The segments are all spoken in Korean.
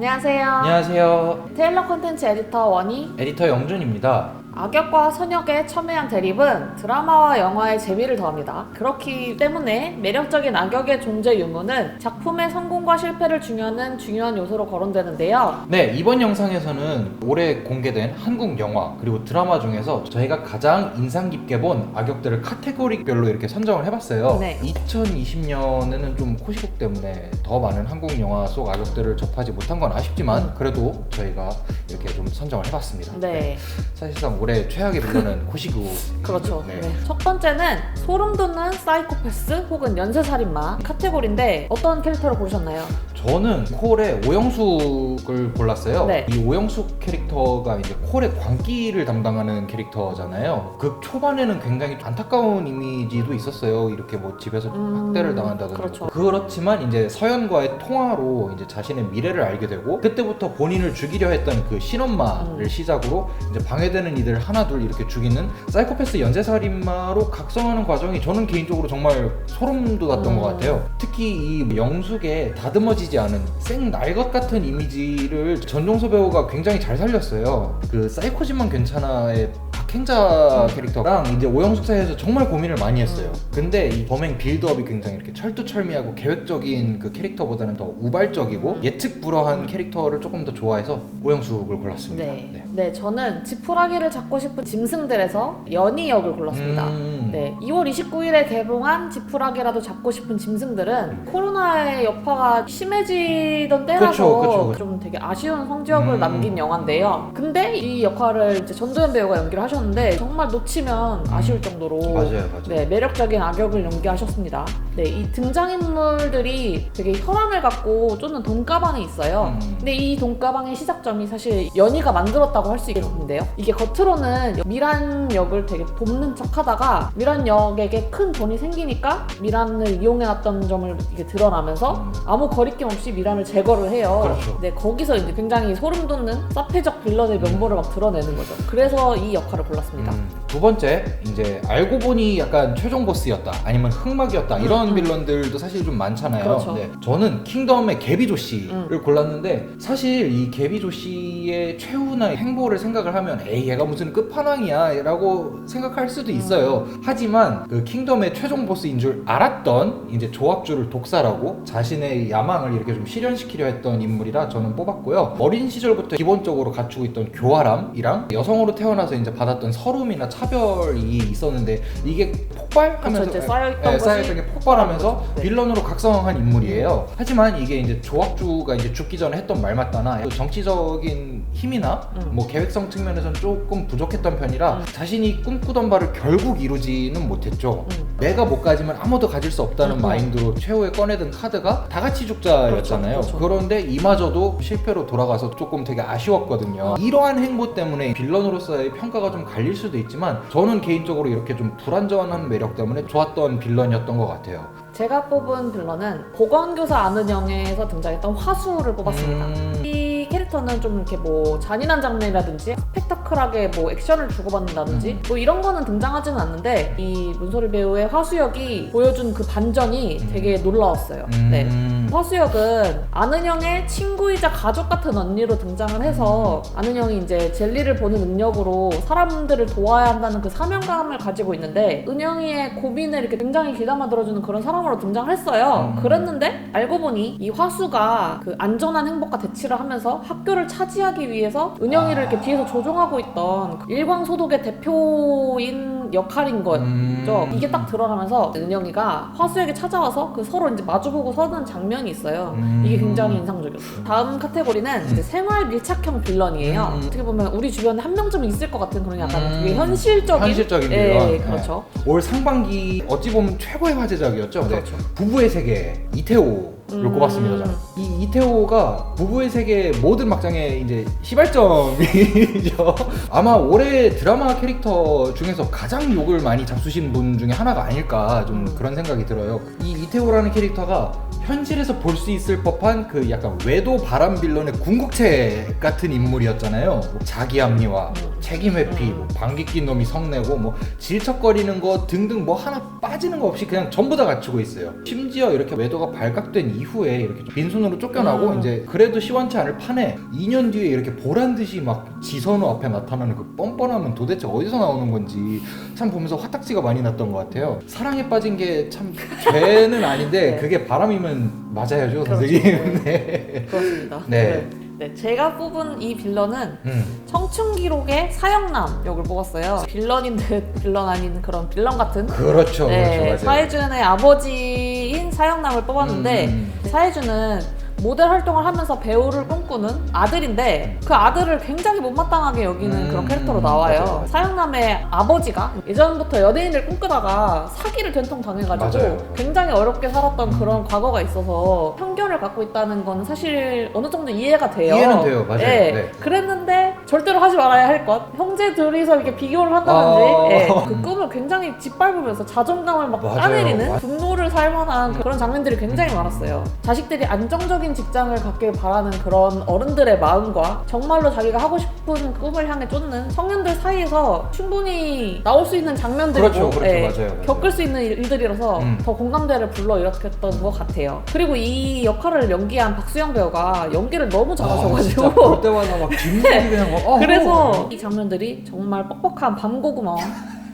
안녕하세요. 안녕하세요. 테일러 콘텐츠 에디터 원희. 에디터 영준입니다. 악역과 선역의 첨예한 대립은 드라마와 영화의 재미를 더합니다. 그렇기 때문에 매력적인 악역의 존재 유무는 작품의 성공과 실패를 중요하는 중요한 요소로 거론되는데요. 네, 이번 영상에서는 올해 공개된 한국 영화 그리고 드라마 중에서 저희가 가장 인상 깊게 본 악역들을 카테고리별로 이렇게 선정을 해봤어요. 네. 2020년에는 좀 코시국 때문에 더 많은 한국 영화 속 악역들을 접하지 못한 건 아쉽지만 그래도 저희가 이렇게 좀 선정을 해봤습니다. 네. 사실상 올해 최악의 빌런은 코시국. 그렇죠. 네. 네. 첫 번째는 소름 돋는 사이코패스 혹은 연쇄살인마 카테고리인데 어떤 캐릭터를 고르셨나요? 저는 콜의 오영숙을 골랐어요. 네. 이 오영숙 캐릭터가 이제 콜의 광기를 담당하는 캐릭터잖아요. 극 초반에는 굉장히 안타까운 이미지도 있었어요. 이렇게 뭐 집에서 학대를 당한다든지. 그렇죠. 그렇지만 이제 서연과의 통화로 이제 자신의 미래를 알게 되고 그때부터 본인을 죽이려 했던 그 신엄마를 시작으로 이제 방해되는 이들 하나둘 이렇게 죽이는 사이코패스 연쇄살인마로 각성하는 과정이 저는 개인적으로 정말 소름 돋았던 것 같아요. 특히 이 영숙의 다듬어지지 않은 생 날것 같은 이미지를 전종서 배우가 굉장히 잘 살렸어요. 그 사이코지만 괜찮아의 박행자 캐릭터랑 이제 오영숙 사이에서 정말 고민을 많이 했어요. 근데 이 범행 빌드업이 굉장히 이렇게 철두철미하고 계획적인 그 캐릭터보다는 더 우발적이고 예측 불허한 캐릭터를 조금 더 좋아해서 오영숙을 골랐습니다. 네, 저는 지푸라기를 잡고 싶은 짐승들에서 연희 역을 골랐습니다. 네, 2월 29일에 개봉한 지푸라기라도 잡고 싶은 짐승들은 코로나의 여파가 심해지던 때라서 그쵸. 좀 되게 아쉬운 성적을 남긴 영화인데요. 근데 이 역할을 이제 전도연 배우가 연기를 하셨는데 정말 놓치면 아쉬울 정도로 맞아요. 네, 매력적인 악역을 연기하셨습니다. 네, 이 등장인물들이 되게 혈안을 갖고 쫓는 돈가방이 있어요. 근데 이 돈가방의 시작점이 사실 연희가 만들었다고 할 수 있겠는데요. 이게 겉으로는 미란 역을 되게 돕는 척 하다가 미란 역에게 큰 돈이 생기니까 미란을 이용해놨던 점을 이게 드러나면서 아무 거리낌 없이 미란을 제거를 해요. 그렇죠. 네, 거기서 이제 굉장히 소름 돋는 사페적 빌런의 면모를 막 드러내는 거죠. 그래서 이 역할을 골랐습니다. 두 번째, 이제 알고 보니 약간 최종 보스였다 아니면 흑막이었다 이런 빌런들도 사실 좀 많잖아요. 그렇죠. 네, 저는 킹덤의 개비조 씨를 골랐는데 사실 이 개비조 씨의 최후나 행보를 생각을 하면 에이 얘가 무슨 끝판왕이야 라고 생각할 수도 있어요. 하지만 그 킹덤의 최종 보스인 줄 알았던 이제 조합주를 독살하고 자신의 야망을 이렇게 좀 실현시키려 했던 인물이라 저는 뽑았고요. 어린 시절부터 기본적으로 갖추고 있던 교활함이랑 여성으로 태어나서 이제 받았던 서름이나 차별이 있었는데 이게 폭발하면서 이제 쌓여있던 쌓여있던 게 폭발하면서 네. 빌런으로 각성한 인물이에요. 하지만 이게 이제 조합주가 이제 죽기 전에 했던 말 맞다나 정치적인 힘이나 뭐 계획성 측면에서는 조금 부족했던 편이라 자신이 꿈꾸던 바를 결국 이루지는 못했죠. 내가 못 가지면 아무도 가질 수 없다는 마인드로 최후에 꺼내든 카드가 다 같이 죽자였잖아요. 그렇죠. 그런데 이마저도 실패로 돌아가서 조금 되게 아쉬웠거든요. 이러한 행보 때문에 빌런으로서의 평가가 좀 갈릴 수도 있지만 저는 개인적으로 이렇게 좀 불안전한 매력 때문에 좋았던 빌런이었던 것 같아요. 제가 뽑은 빌런은 보건교사 안은영에서 등장했던 화수를 뽑았습니다. 이 캐릭터는 좀 이렇게 뭐 잔인한 장면이라든지 스펙타클하게 뭐 액션을 주고받는다든지 뭐 이런 거는 등장하지는 않는데 이 문소리 배우의 화수 역이 보여준 그 반전이 되게 놀라웠어요. 네. 화수 역은 안은영의 친구이자 가족 같은 언니로 등장을 해서 안은영이 이제 젤리를 보는 능력으로 사람들을 도와야 한다는 그 사명감을 가지고 있는데 은영이의 고민을 이렇게 굉장히 귀담아 들어주는 그런 사람으로 등장을 했어요. 그랬는데 알고 보니 이 화수가 그 안전한 행복과 대치를 하면서 학교를 차지하기 위해서 은영이를 이렇게 뒤에서 조종하고 있던 그 일광소독의 대표인 역할인 거죠. 이게 딱 드러나면서 은영이가 화수에게 찾아와서 그 서로 이제 마주보고 서는 장면이 있어요. 이게 굉장히 인상적이었어요. 다음 카테고리는 이제 생활 밀착형 빌런이에요. 어떻게 보면 우리 주변에 한 명쯤 있을 것 같은 그런 약간 되게 현실적인 빌런. 네, 그렇죠. 올 상반기 어찌 보면 최고의 화제작이었죠. 그렇죠. 네. 부부의 세계 이태호를 꼽았습니다. 저는. 이 이태호가 부부의 세계 모든 막장의 이제 시발점이죠. 아마 올해 드라마 캐릭터 중에서 가장 욕을 많이 잡수신 분 중에 하나가 아닐까 좀 그런 생각이 들어요. 이 이태호라는 캐릭터가 현실에서 볼 수 있을 법한 그 약간 외도 바람 빌런의 궁극체 같은 인물이었잖아요. 자기 합리화, 책임 회피, 뭐 방귀 낀 놈이 성내고 뭐 질척거리는 거 등등 뭐 하나 빠지는 거 없이 그냥 전부 다 갖추고 있어요. 심지어 이렇게 외도가 발각된 이후에 이렇게 빈손으로 쫓겨나고 이제 그래도 시원치 않을 판에 2년 뒤에 이렇게 보란 듯이 막 지선우 앞에 나타나는 그 뻔뻔함은 도대체 어디서 나오는 건지 참 보면서 화딱지가 많이 났던 것 같아요. 사랑에 빠진 게 참 죄는 아닌데 네. 그게 바람이면 맞아야죠, 그렇죠. 선생님. 네. 그렇습니다. 네. 네, 제가 뽑은 이 빌런은 청춘기록의 사형남 역을 뽑았어요. 빌런인 듯 빌런 아닌 그런 빌런 같은 그렇죠, 네, 그렇죠, 맞아요. 사해준의 아버지인 사형남을 뽑았는데 사해준은 모델 활동을 하면서 배우를 꿈꾸는 아들인데 그 아들을 굉장히 못마땅하게 여기는 그런 캐릭터로 나와요. 맞아요. 사형남의 아버지가 예전부터 연예인을 꿈꾸다가 사기를 된통 당해가지고 맞아요. 굉장히 어렵게 살았던 그런 과거가 있어서 편견을 갖고 있다는 건 사실 어느 정도 이해가 돼요. 이해는 돼요, 맞아요. 네. 네. 그랬는데 절대로 하지 말아야 할 것. 형제 둘이서 이렇게 비교를 한다든지 네. 그 꿈을 굉장히 짓밟으면서 자존감을 막 맞아요. 까내리는 분노를 살 만한 그런 장면들이 굉장히 많았어요. 자식들이 안정적인 직장을 갖길 바라는 그런 어른들의 마음과 정말로 자기가 하고 싶은 꿈을 향해 쫓는 청년들 사이에서 충분히 나올 수 있는 장면들이고 그렇죠, 맞아요. 겪을 수 있는 일들이라서 더 공감대를 불러일으켰던 것 같아요. 그리고 이 역할을 연기한 박수영 배우가 연기를 너무 잘하셔가지고 진짜 볼 때마다 막 뒷목이 그냥 막 그래서 이 장면들이 정말 뻑뻑한 밤고구마와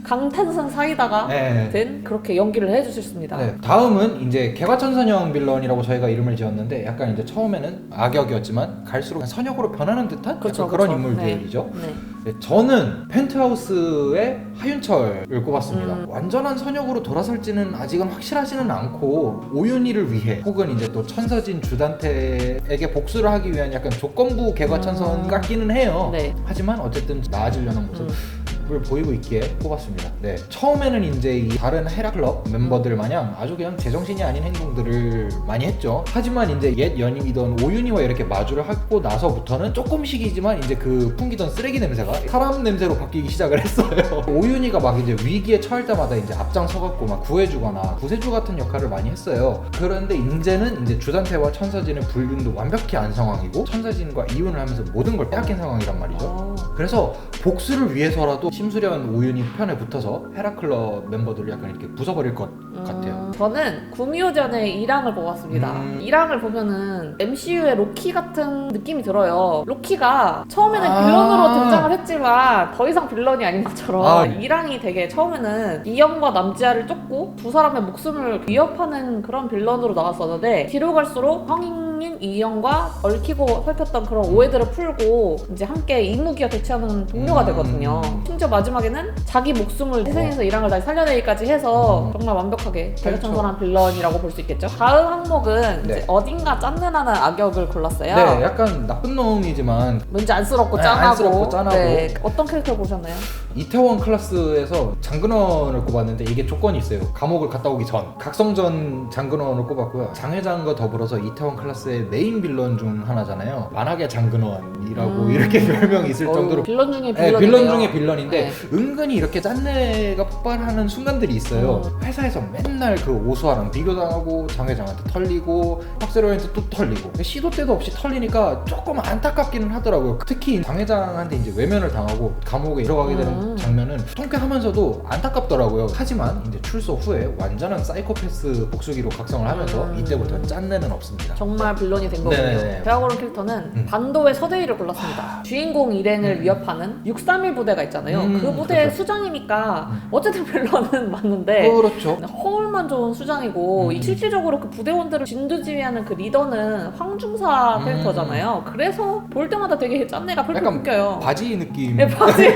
강탄산 사이다가 네. 된 그렇게 연기를 해주셨습니다. 네, 다음은 이제 개과천선형 빌런이라고 저희가 이름을 지었는데 약간 이제 처음에는 악역이었지만 갈수록 선역으로 변하는 듯한 그렇죠, 약간 그런 그렇죠. 인물들이죠. 네. 네, 저는 펜트하우스의 하윤철을 꼽았습니다. 완전한 선역으로 돌아설지는 아직은 확실하지는 않고 오윤희를 위해 혹은 이제 또 천서진 주단태에게 복수를 하기 위한 약간 조건부 개과천선 같기는 해요. 네. 하지만 어쨌든 나아지려는 모습을 보이고 있기에 꼽았습니다. 네, 처음에는 이제 이 다른 헤라클럽 멤버들 마냥 아주 그냥 제정신이 아닌 행동들을 많이 했죠. 하지만 이제 옛 연인이던 오윤희와 이렇게 마주를 하고 나서부터는 조금씩이지만 이제 그 풍기던 쓰레기 냄새가 사람 냄새로 바뀌기 시작을 했어요. 오윤희가 막 이제 위기에 처할 때마다 이제 앞장서갖고 막 구해주거나 구세주 같은 역할을 많이 했어요. 그런데 이제는 이제 주단태와 천서진의 불륜도 완벽히 안 상황이고 천서진과 이혼을 하면서 모든 걸 빼앗긴 상황이란 말이죠. 그래서 복수를 위해서라도 심수련 오윤희 편에 붙어서 헤라클럽 멤버들을 약간 이렇게 부숴버릴 것 같아요. 저는 구미호전의 이랑을 뽑았습니다. 이랑을 보면은 MCU의 로키 같은 느낌이 들어요. 로키가 처음에는 빌런으로 등장을 했지만 더 이상 빌런이 아닌 것처럼 이랑이 되게 처음에는 이영과 남지아를 쫓고 두 사람의 목숨을 위협하는 그런 빌런으로 나왔었는데 뒤로 갈수록 성인인 이영과 얽히고 설켰던 그런 오해들을 풀고 이제 함께 이무기와 대치하는 동료가 되거든요. 심지어 마지막에는 자기 목숨을 희생해서 이랑을 다시 살려내기까지 해서 정말 완벽하게 대가천선한 빌런이라고 볼 수 있겠죠. 다음 항목은 이제 어딘가 짠내나는 악역을 골랐어요. 네, 약간 나쁜 놈이지만 왠지 안쓰럽고 네, 짠하고. 안쓰럽고 짠하고. 네, 어떤 캐릭터를 보셨나요? 이태원 클래스에서 장근원을 꼽았는데 이게 조건이 있어요. 감옥을 갔다 오기 전 각성전 장근원을 꼽았고요. 장 회장과 더불어서 이태원 클래스의 메인 빌런 중 하나잖아요. 만악의 장근원이라고 이렇게 별명이 있을 정도로 빌런 중에 네, 빌런이네요. 빌런 중에 빌런인데 네. 은근히 이렇게 짠내가 폭발하는 순간들이 있어요. 회사에서 맨날 그 오수아랑 비교당하고 장 회장한테 털리고 박세로한테 또 털리고 시도 때도 없이 털리니까 조금 안타깝기는 하더라고요. 특히 장 회장한테 이제 외면을 당하고 감옥에 들어가게 되는 장면은 통쾌하면서도 안타깝더라고요. 하지만 이제 출소 후에 완전한 사이코패스 복수기로 각성을 하면서 이때부터 짠내는 없습니다. 정말 빌런이 된 거군요. 네네네. 제가 고른 캐릭터는 반도의 서대희를 골랐습니다. 주인공 일행을 위협하는 631 부대가 있잖아요. 그 부대의 그렇죠. 수장이니까 어쨌든 빌런은 맞는데 그렇죠. 허울만 좋은 수장이고 실질적으로 그 부대원들을 진두지휘하는 그 리더는 황중사 캐릭터잖아요. 그래서 볼 때마다 되게 짠내가 펄펄 약간 웃겨요. 바지 느낌. 네, 바지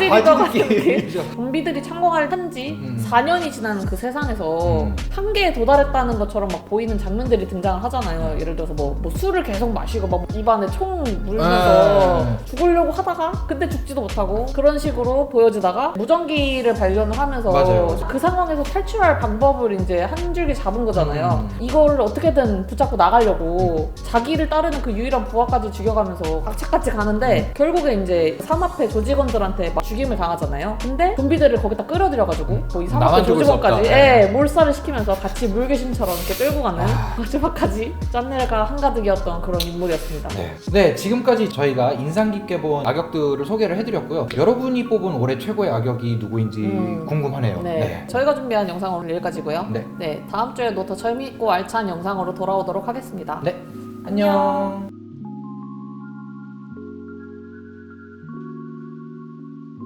리더 같은 느낌. 느낌이죠. 좀비들이 창궐을 한지 4년이 지난 그 세상에서 한계에 도달했다는 것처럼 막 보이는 장면들이 등장을 하잖아요. 예를 들어서 뭐 술을 계속 마시고 막 입안에 총 물면서 죽으려고 하다가 근데 죽지도 못하고 그런 식으로 보여지다가 무전기를 발견을 하면서 맞아요. 그 상황에서 탈출할 방법을 이제 한 줄기 잡은 거잖아요. 이거를 어떻게든 붙잡고 나가려고 자기를 따르는 그 유일한 부하까지 죽여가면서 악착같이 가는데 결국에 이제 삼합회 조직원들한테 막 죽임을 당하잖아요. 근데 좀비들을 거기다 끌어들여가지고 거의 나만 삼합회 죽을 수 없다. 조직원까지 네. 몰살을 시키면서 같이 물귀신처럼 이렇게 끌고 가는 마지막까지 짠내가 한가득이었던 그런 인물이었습니다. 네, 지금까지 저희가 인상 깊게 본 악역들을 소개를 해드렸고요. 여러분이 뽑은 올해 최고의 악역이 누구인지 궁금하네요. 네. 저희가 준비한 영상은 여기까지고요. 네. 다음 주에도 더 재미있고 알찬 영상으로 돌아오도록 하겠습니다. 네, 안녕.